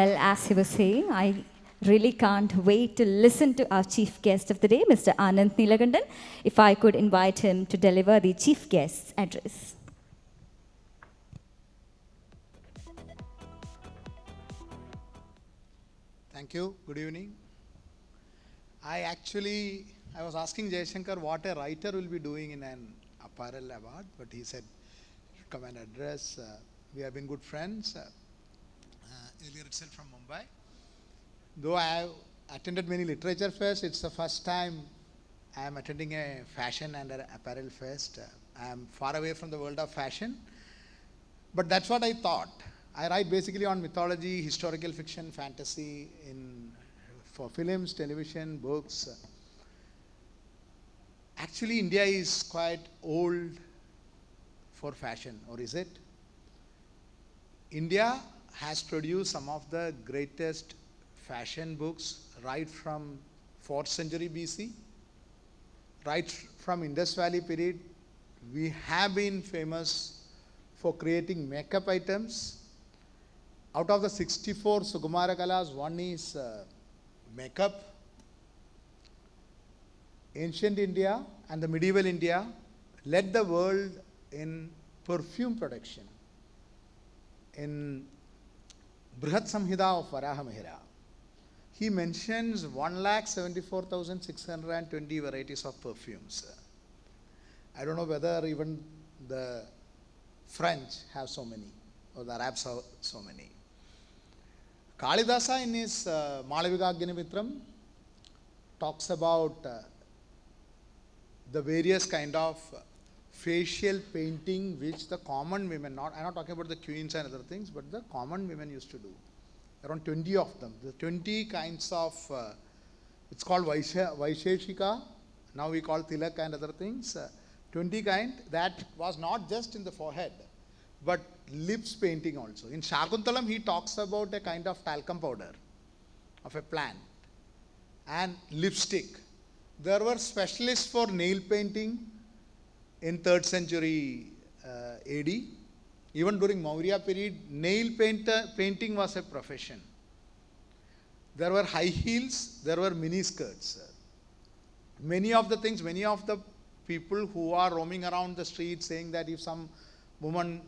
Well, as he was saying, I really can't wait to listen to our chief guest of the day, Mr. Anand Neelakantan. If I could invite him to deliver the chief guest's address. Thank you. Good evening. I was asking Jayashankar what a writer will be doing in an apparel award, but he said, come and address. We have been good friends. Earlier itself from Mumbai. Though I have attended many literature fests, it's the first time I am attending a fashion and an apparel fest. I am far away from the world of fashion, but that's what I thought. I write basically on mythology, historical fiction, fantasy, for films, television, books. Actually, India is quite old for fashion, or is it? India has produced some of the greatest fashion books right from 4th century BC, right from Indus Valley period. We have been famous for creating makeup items. Out of the 64 Sukumara Kalas, one is makeup. Ancient India and the medieval India led the world in perfume production. In Brihat Samhita of Varaha Mihira, he mentions 1,74,620 varieties of perfumes. I don't know whether even the French have so many, or the Arabs have so many. Kalidasa in his Malavigagnanimithram talks about the various kind of facial painting which the common women, I'm not talking about the queens and other things, but the common women used to do. Around 20 of them. The 20 kinds of, it's called Vaisheshika, now we call Tilak and other things. 20 kind, that was not just in the forehead, but lips painting also. In Shakuntalam, he talks about a kind of talcum powder of a plant and lipstick. There were specialists for nail painting in 3rd century AD. Even during Maurya period, nail painting was a profession. There were high heels, there were mini skirts. Many of the people who are roaming around the street saying that if some woman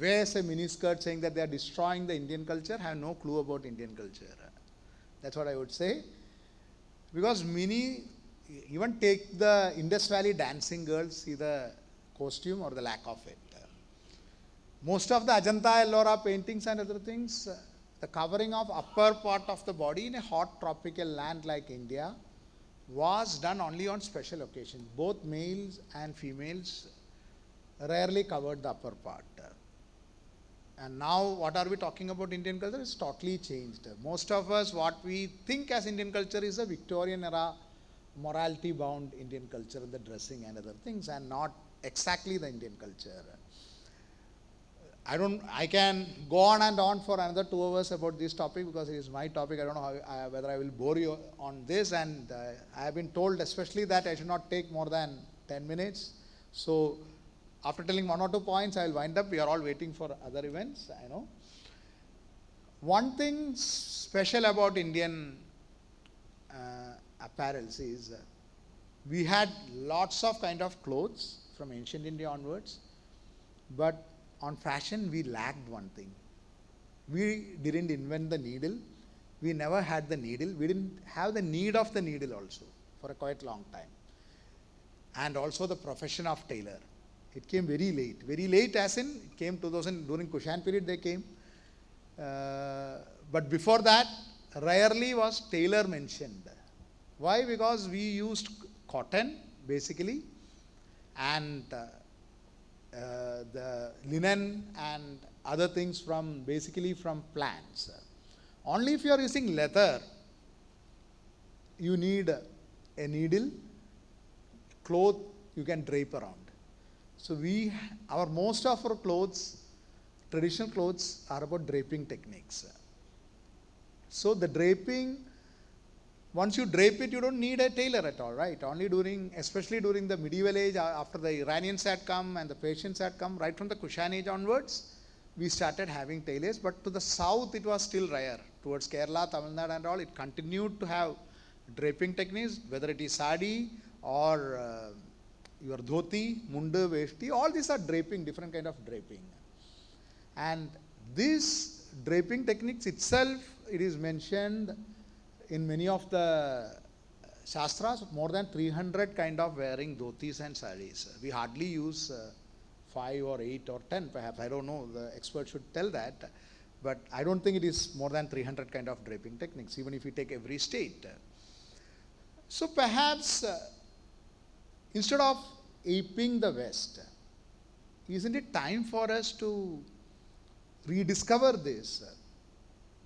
wears a mini skirt saying that they are destroying the Indian culture, have no clue about Indian culture. That's what I would say. Because even take the Indus Valley dancing girls, see the costume or the lack of it. Most of the Ajanta Ellora paintings and other things, the covering of upper part of the body in a hot tropical land like India was done only on special occasions. Both males and females rarely covered the upper part. And now what are we talking about Indian culture? It's totally changed. Most of us, what we think as Indian culture is a Victorian era morality bound Indian culture in the dressing and other things, and not exactly the Indian culture. I can go on and on for another 2 hours about this topic because it is my topic. I don't know whether I will bore you on this, and I have been told especially that I should not take more than 10 minutes. So after telling 1 or 2 points, I will wind up. We are all waiting for other events, I know. One thing special about Indian apparels is we had lots of kind of clothes from ancient India onwards, but on fashion we lacked one thing. We didn't invent the needle. We never had the needle. We didn't have the need of the needle also for a quite long time. And also the profession of tailor. It came very late as in it came 2000, during Kushan period they came. But before that, rarely was tailor mentioned. Why? Because we used cotton basically, and the linen and other things basically from plants. Only if you are using leather, you need a needle, cloth you can drape around. So most of our clothes, traditional clothes, are about draping techniques. So the draping, once you drape it, you don't need a tailor at all, right? Especially during the medieval age, after the Iranians had come and the Persians had come, right from the Kushan age onwards, we started having tailors, but to the south it was still rare. Towards Kerala, Tamil Nadu and all, it continued to have draping techniques, whether it is sari or your dhoti, mundu, veshti, all these are draping, different kind of draping. And this draping techniques itself, it is mentioned in many of the Shastras, more than 300 kind of wearing dhotis and saris. We hardly use 5 or 8 or 10 perhaps, I don't know, the expert should tell that. But I don't think it is more than 300 kind of draping techniques, even if you take every state. So perhaps instead of aping the West, isn't it time for us to rediscover this?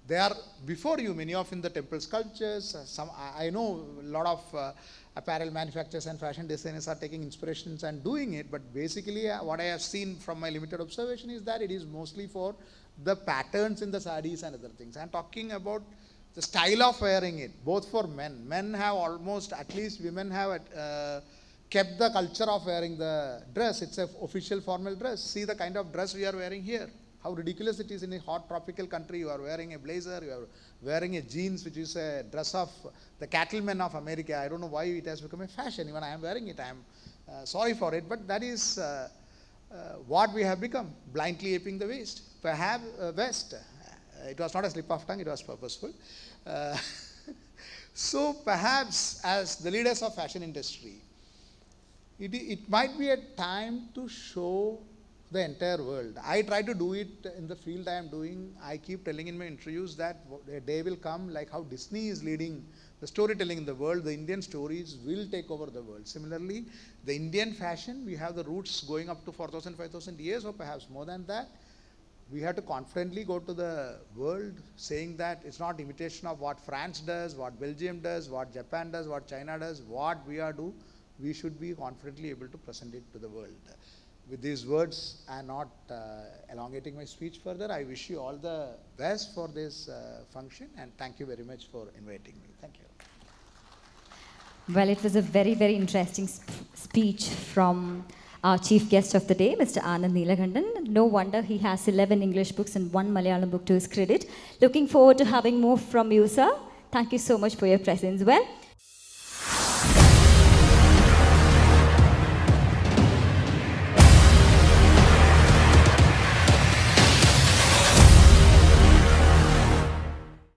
They are before you, many of in the temple sculptures. Some I know a lot of apparel manufacturers and fashion designers are taking inspirations and doing it, but basically what I have seen from my limited observation is that it is mostly for the patterns in the sarees and other things. I am talking about the style of wearing it, both for men. Men have almost, at least women have kept the culture of wearing the dress. It's an official formal dress. See the kind of dress we are wearing here. How ridiculous it is in a hot tropical country. You are wearing a blazer, you are wearing a jeans, which is a dress of the cattlemen of America. I don't know why it has become a fashion. Even I am wearing it. I am sorry for it. But that is what we have become, blindly aping the West. Perhaps West. It was not a slip of tongue, it was purposeful. So perhaps as the leaders of fashion industry, it might be a time to show the entire world. I try to do it in the field I am doing. I keep telling in my interviews that a day will come like how Disney is leading the storytelling in the world, the Indian stories will take over the world. Similarly, the Indian fashion, we have the roots going up to 4,000, 5,000 years or perhaps more than that. We have to confidently go to the world saying that it's not imitation of what France does, what Belgium does, what Japan does, what China does, what we are do. We should be confidently able to present it to the world. With these words, I am not elongating my speech further. I wish you all the best for this function and thank you very much for inviting me. Thank you. Well, it was a very, very interesting speech from our chief guest of the day, Mr. Anand Neelakantan. No wonder he has 11 English books and 1 Malayalam book to his credit. Looking forward to having more from you, sir. Thank you so much for your presence. Well,